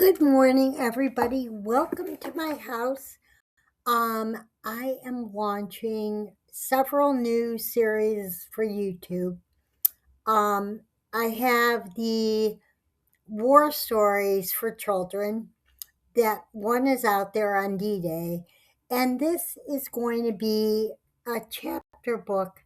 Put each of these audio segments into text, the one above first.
Good morning, everybody. Welcome to my house. I am launching several new series for YouTube. Um, I have the war stories for children. That one is out there on D-Day, and this is going to be a chapter book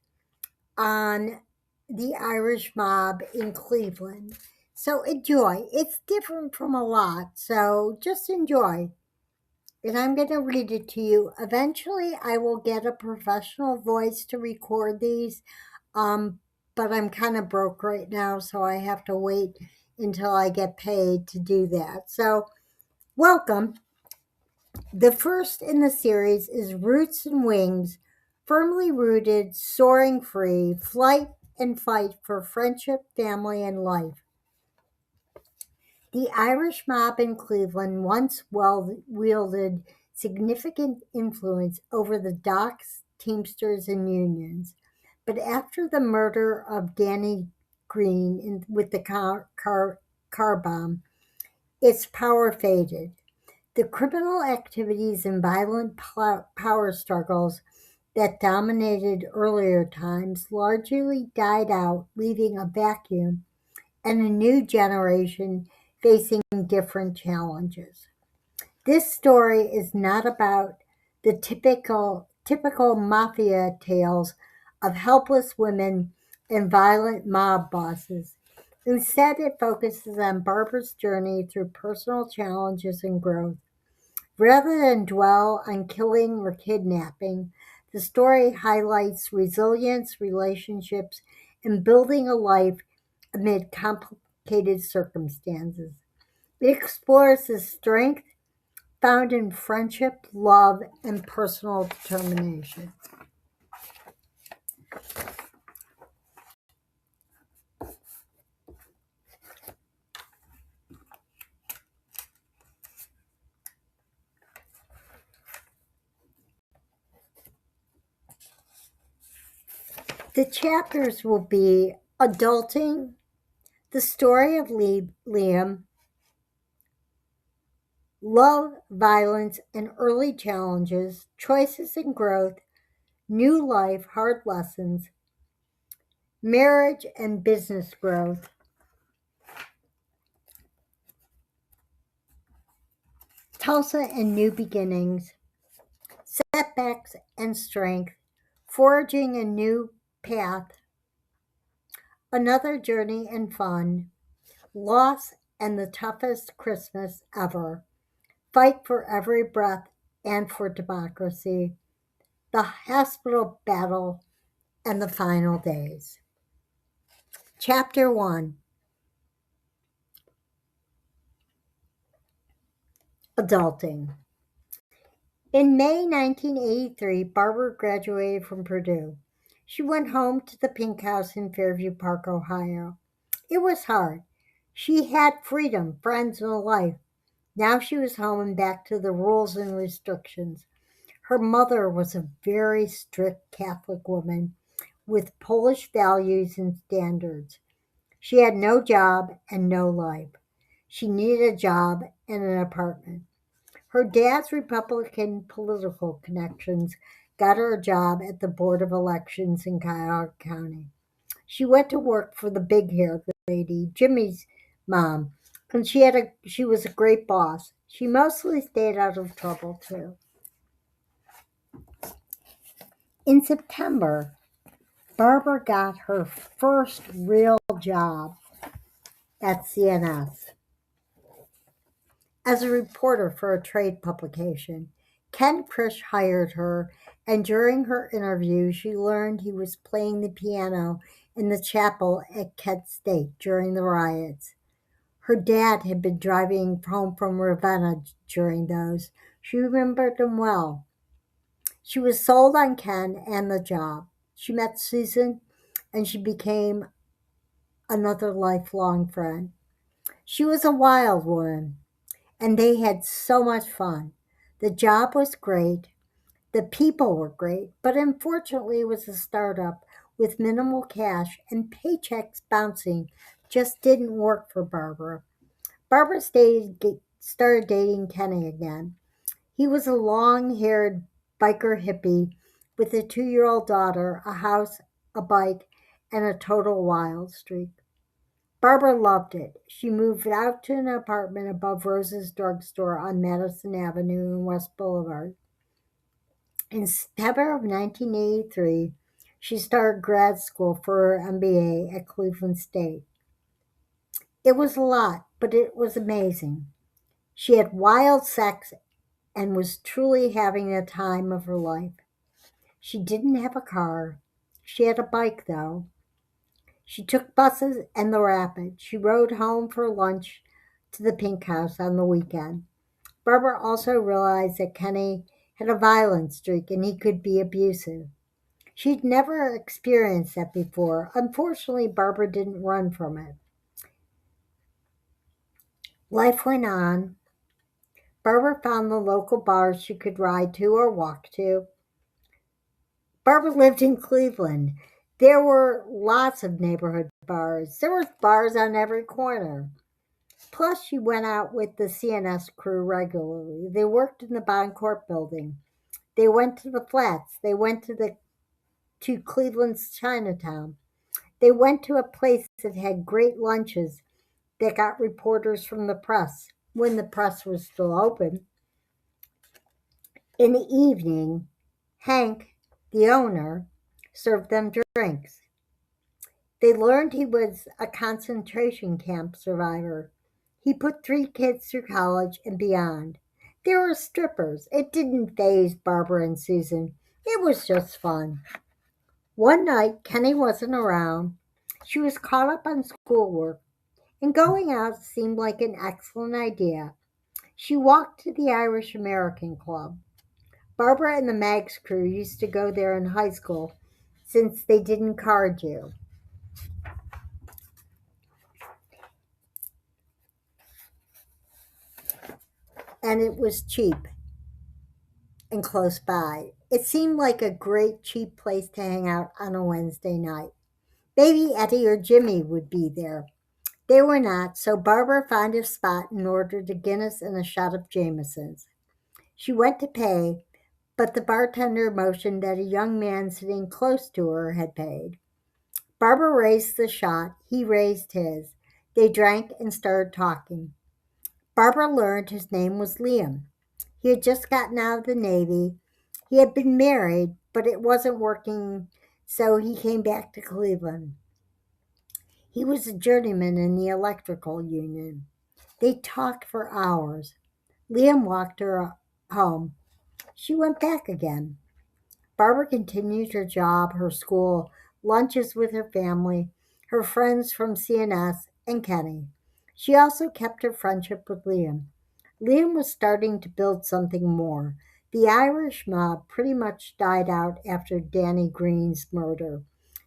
on the Irish mob in Cleveland. So enjoy. It's different from a lot, so just enjoy. And I'm going to read it to you. Eventually, I will get a professional voice to record these, um, but I'm kind of broke right now, so I have to wait until I get paid to do that. So, welcome. The first in the series is Roots and Wings, firmly rooted, soaring free, flight and fight for friendship, family, and life. The Irish mob in Cleveland once wielded significant influence over the docks, teamsters, and unions. But after the murder of Danny Greene with the car bomb, its power faded. The criminal activities and violent power struggles that dominated earlier times largely died out, leaving a vacuum and a new generation facing different challenges. This story is not about the typical mafia tales of helpless women and violent mob bosses. Instead, it focuses on Barbara's journey through personal challenges and growth. Rather than dwell on killing or kidnapping, the story highlights resilience, relationships, and building a life amid complicated circumstances. It explores the strength found in friendship, love, and personal determination. The chapters will be adulting, the story of Liam, love, violence, and early challenges, choices and growth, new life, hard lessons, marriage and business growth, Tulsa and new beginnings, setbacks and strength, forging a new path, another journey and fun, loss and the toughest Christmas ever, fight for every breath and for democracy, the hospital battle, and the final days. Chapter 1, Adulting. In May 1983, Barbara graduated from Purdue. She went home to the Pink House in Fairview Park, Ohio. It was hard. She had freedom, friends, and a life. Now she was home and back to the rules and restrictions. Her mother was a very strict Catholic woman with Polish values and standards. She had no job and no life. She needed a job and an apartment. Her dad's Republican political connections got her a job at the Board of Elections in Cuyahoga County. She went to work for the big haired lady, Jimmy's mom, and she was a great boss. She mostly stayed out of trouble too. In September, Barbara got her first real job at CNS as a reporter for a trade publication. Ken Krish hired her, and during her interview, she learned he was playing the piano in the chapel at Kent State during the riots. Her dad had been driving home from Ravenna during those. She remembered him well. She was sold on Ken and the job. She met Susan, and she became another lifelong friend. She was a wild woman, and they had so much fun. The job was great. The people were great, but unfortunately, it was a startup with minimal cash and paychecks bouncing just didn't work for Barbara. Barbara stayed started dating Kenny again. He was a long haired biker hippie with a 2-year-old daughter, a house, a bike, and a total wild streak. Barbara loved it. She moved out to an apartment above Rose's drugstore on Madison Avenue and West Boulevard. In September of 1983, she started grad school for her MBA at Cleveland State. It was a lot, but it was amazing. She had wild sex and was truly having the time of her life. She didn't have a car. She had a bike, though. She took buses and the rapid. She rode home for lunch to the Pink House on the weekend. Barbara also realized that Kenny had a violent streak and he could be abusive. She'd never experienced that before. Unfortunately, Barbara didn't run from it. Life went on. Barbara found the local bars she could ride to or walk to. Barbara lived in Cleveland. There were lots of neighborhood bars. There were bars on every corner. Plus, she went out with the CNS crew regularly. They worked in the Boncourt building. They went to the flats. They went to Cleveland's Chinatown. They went to a place that had great lunches that got reporters from the press when the press was still open. In the evening, Hank, the owner, served them drinks. They learned he was a concentration camp survivor. He put 3 kids through college and beyond. They were strippers. It didn't faze Barbara and Susan. It was just fun. One night, Kenny wasn't around. She was caught up on schoolwork, and going out seemed like an excellent idea. She walked to the Irish American Club. Barbara and the Mags crew used to go there in high school since they didn't card you, and it was cheap and close by. It seemed like a great cheap place to hang out on a Wednesday night. Maybe Eddie or Jimmy would be there. They were not, so Barbara found a spot and ordered a Guinness and a shot of Jameson's. She went to pay, but the bartender motioned that a young man sitting close to her had paid. Barbara raised the shot, he raised his. They drank and started talking. Barbara learned his name was Liam. He had just gotten out of the Navy. He had been married, but it wasn't working, so he came back to Cleveland. He was a journeyman in the electrical union. They talked for hours. Liam walked her home. She went back again. Barbara continued her job, her school, lunches with her family, her friends from CNS, and Kenny. She also kept her friendship with Liam. Liam was starting to build something more. The Irish mob pretty much died out after Danny Greene's murder.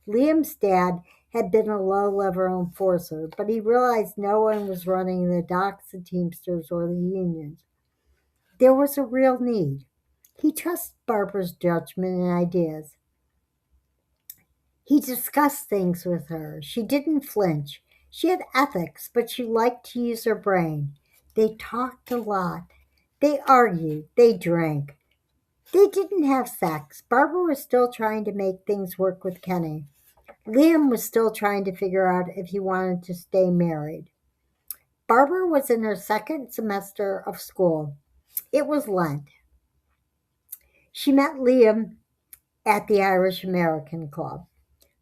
Liam's dad had been a low level enforcer, but he realized no one was running the docks, the teamsters, or the unions. There was a real need. He trusted Barbara's judgment and ideas. He discussed things with her. She didn't flinch. She had ethics, but she liked to use her brain. They talked a lot. They argued. They drank. They didn't have sex. Barbara was still trying to make things work with Kenny. Liam was still trying to figure out if he wanted to stay married. Barbara was in her second semester of school. It was Lent. She met Liam at the Irish American Club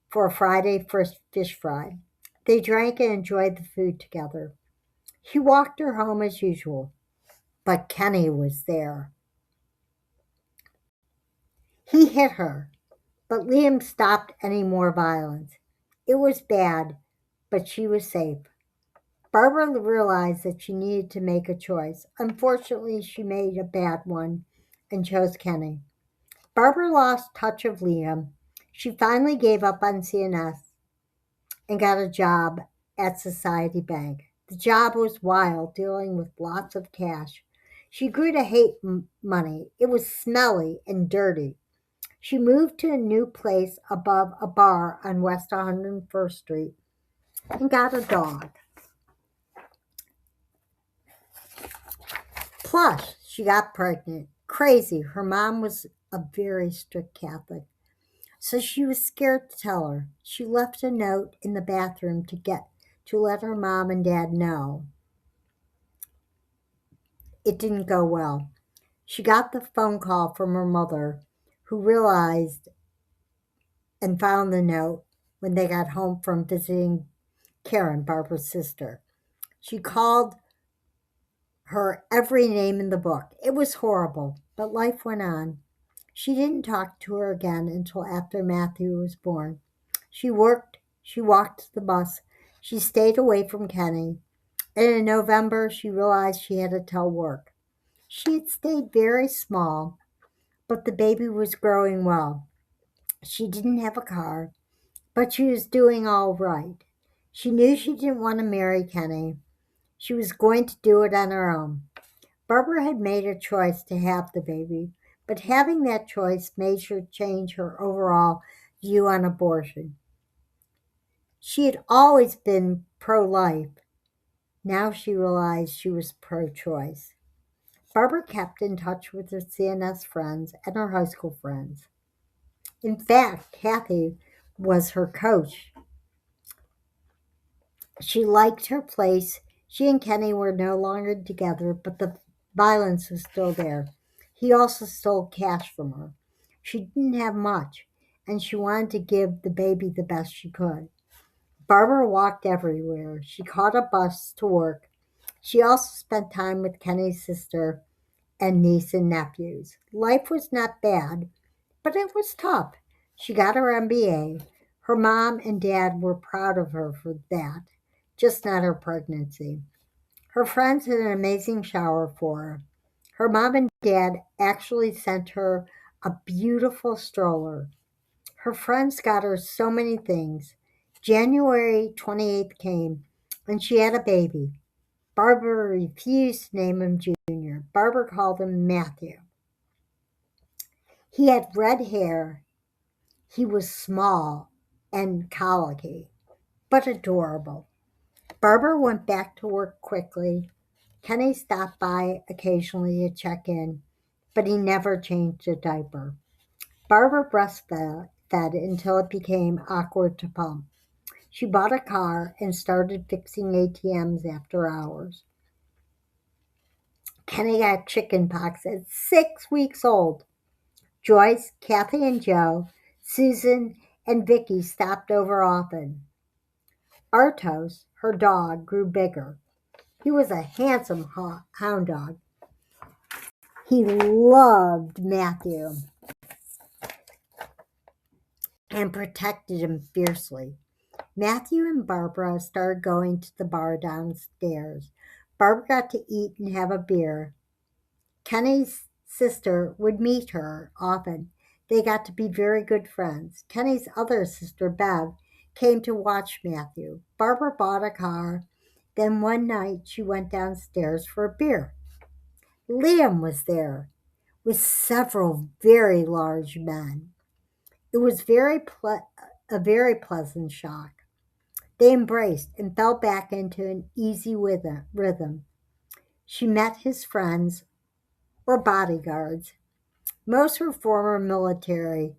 for a Friday first fish fry. They drank and enjoyed the food together. He walked her home as usual, but Kenny was there. He hit her, but Liam stopped any more violence. It was bad, but she was safe. Barbara realized that she needed to make a choice. Unfortunately, she made a bad one and chose Kenny. Barbara lost touch of Liam. She finally gave up on CNS and got a job at Society Bank. The job was wild, dealing with lots of cash. She grew to hate money. It was smelly and dirty. She moved to a new place above a bar on West 101st Street and got a dog. Plus, she got pregnant. Crazy. Her mom was a very strict Catholic, so she was scared to tell her. She left a note in the bathroom to let her mom and dad know. It didn't go well. She got the phone call from her mother, who realized and found the note when they got home from visiting Karen, Barbara's sister. She called her every name in the book. It was horrible, but life went on. She didn't talk to her again until after Matthew was born. She walked the bus, she stayed away from Kenny, and in November she realized she had to tell work. She had stayed very small, but the baby was growing well. She didn't have a car, but she was doing all right. She knew she didn't want to marry Kenny. She was going to do it on her own. Barbara had made a choice to have the baby, but having that choice made her change her overall view on abortion. She had always been pro life. Now she realized she was pro choice. Barbara kept in touch with her CNS friends and her high school friends. In fact, Kathy was her coach. She liked her place. She and Kenny were no longer together, but the violence was still there. He also stole cash from her. She didn't have much, and she wanted to give the baby the best she could. Barbara walked everywhere. She caught a bus to work. She also spent time with Kenny's sister and niece and nephews. Life was not bad, but it was tough. She got her MBA. Her mom and dad were proud of her for that, just not her pregnancy. Her friends had an amazing shower for her. Her mom and dad actually sent her a beautiful stroller. Her friends got her so many things. January 28th came, and she had a baby. Barbara refused to name him Junior. Barbara called him Matthew. He had red hair. He was small and colicky, but adorable. Barbara went back to work quickly. Kenny stopped by occasionally to check in, but he never changed a diaper. Barbara breastfed until it became awkward to pump. She bought a car and started fixing ATMs after hours. Kenny got chicken pox at 6 weeks old. Joyce, Kathy and Joe, Susan, and Vicky stopped over often. Artos, her dog, grew bigger. He was a handsome hound dog. He loved Matthew and protected him fiercely. Matthew and Barbara started going to the bar downstairs. Barbara got to eat and have a beer. Kenny's sister would meet her often. They got to be very good friends. Kenny's other sister, Bev, came to watch Matthew. Barbara bought a car. Then one night she went downstairs for a beer. Liam was there with several very large men. It was a very pleasant shock. They embraced and fell back into an easy rhythm. She met his friends or bodyguards. Most were former military.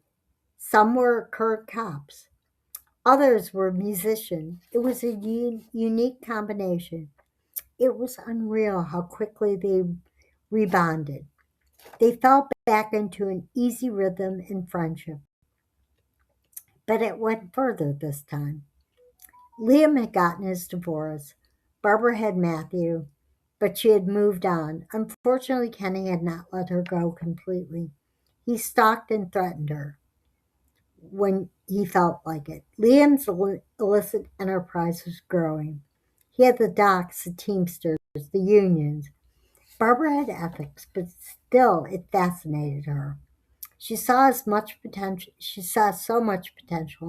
Some were career cops. Others were musicians. It was a unique combination. It was unreal how quickly they rebonded. They fell back into an easy rhythm and friendship. But it went further this time. Liam had gotten his divorce. Barbara had Matthew, but she had moved on. Unfortunately, Kenny had not let her go completely. He stalked and threatened her when he felt like it. Liam's illicit enterprise was growing. He had the docks, the teamsters, the unions. Barbara had ethics, but still it fascinated her. She saw so much potential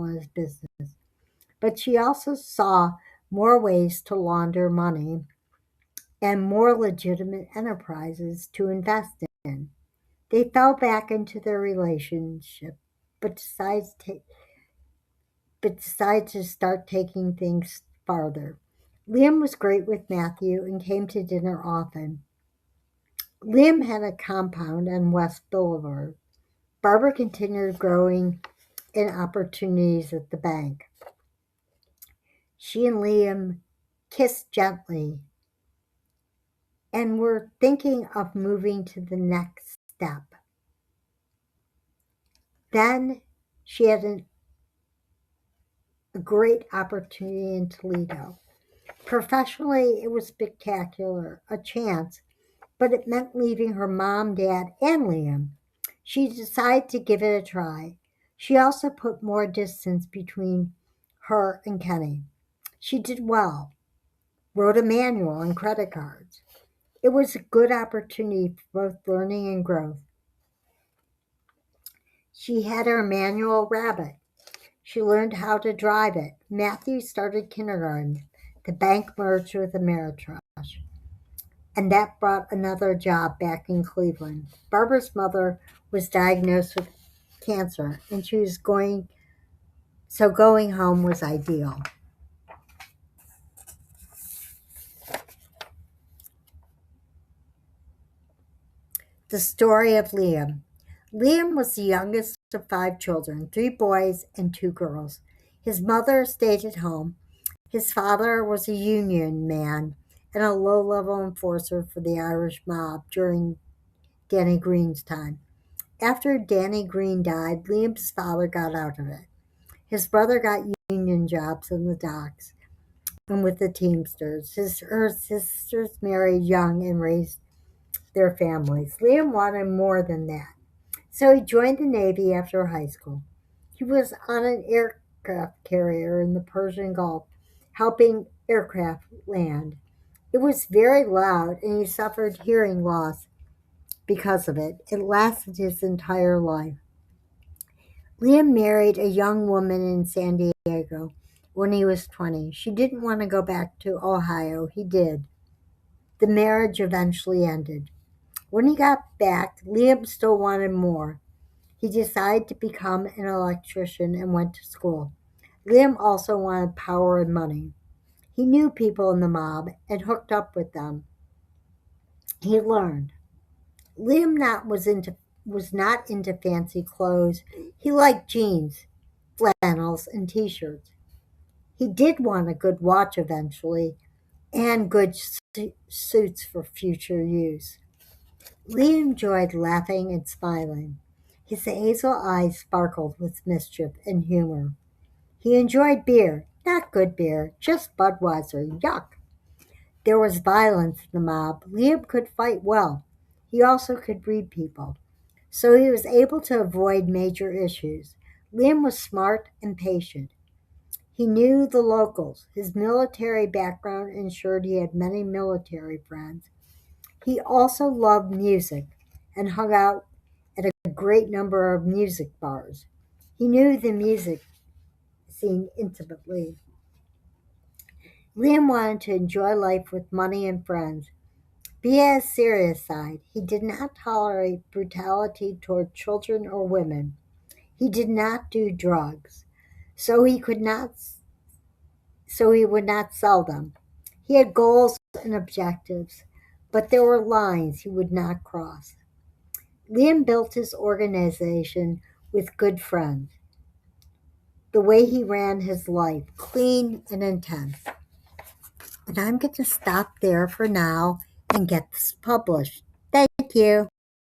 in his business, but she also saw more ways to launder money and more legitimate enterprises to invest in. They fell back into their relationship, but decided to start taking things farther. Liam was great with Matthew and came to dinner often. Liam had a compound on West Boulevard. Barbara continued growing in opportunities at the bank. She and Liam kissed gently and were thinking of moving to the next step. Then she had a great opportunity in Toledo. Professionally, it was spectacular, a chance, but it meant leaving her mom, dad, and Liam. She decided to give it a try. She also put more distance between her and Kenny. She did well, wrote a manual on credit cards. It was a good opportunity for both learning and growth. She had her manual rabbit. She learned how to drive it. Matthew started kindergarten. The bank merged with Ameritrust, and that brought another job back in Cleveland. Barbara's mother was diagnosed with cancer, and she was going home was ideal. The story of Liam. Liam was the youngest of five children, three boys and two girls. His mother stayed at home. His father was a union man and a low level enforcer for the Irish mob during Danny Greene's time. After Danny Greene died, Liam's father got out of it. His brother got union jobs in the docks and with the teamsters. Her sisters married young and raised their families. Liam wanted more than that, so he joined the Navy after high school. He was on an aircraft carrier in the Persian Gulf, helping aircraft land. It was very loud, and he suffered hearing loss because of it. It lasted his entire life. Liam married a young woman in San Diego when he was 20. She didn't want to go back to Ohio. He did. The marriage eventually ended. When he got back, Liam still wanted more. He decided to become an electrician and went to school. Liam also wanted power and money. He knew people in the mob and hooked up with them. He learned. Liam was not into fancy clothes. He liked jeans, flannels, and t-shirts. He did want a good watch eventually and good suits for future use. Lee enjoyed laughing and smiling. His hazel eyes sparkled with mischief and humor. He enjoyed beer, not good beer, just Budweiser. Yuck! There was violence in the mob. Liam could fight well. He also could read people, so he was able to avoid major issues. Liam was smart and patient. He knew the locals. His military background ensured he had many military friends. He also loved music and hung out at a great number of music bars. He knew the music scene intimately. Liam wanted to enjoy life with money and friends. But he had a serious side. He did not tolerate brutality toward children or women. He did not do drugs, so he would not sell them. He had goals and objectives, but there were lines he would not cross. Liam built his organization with good friends. The way he ran his life, clean and intense. And I'm going to stop there for now and get this published. Thank you.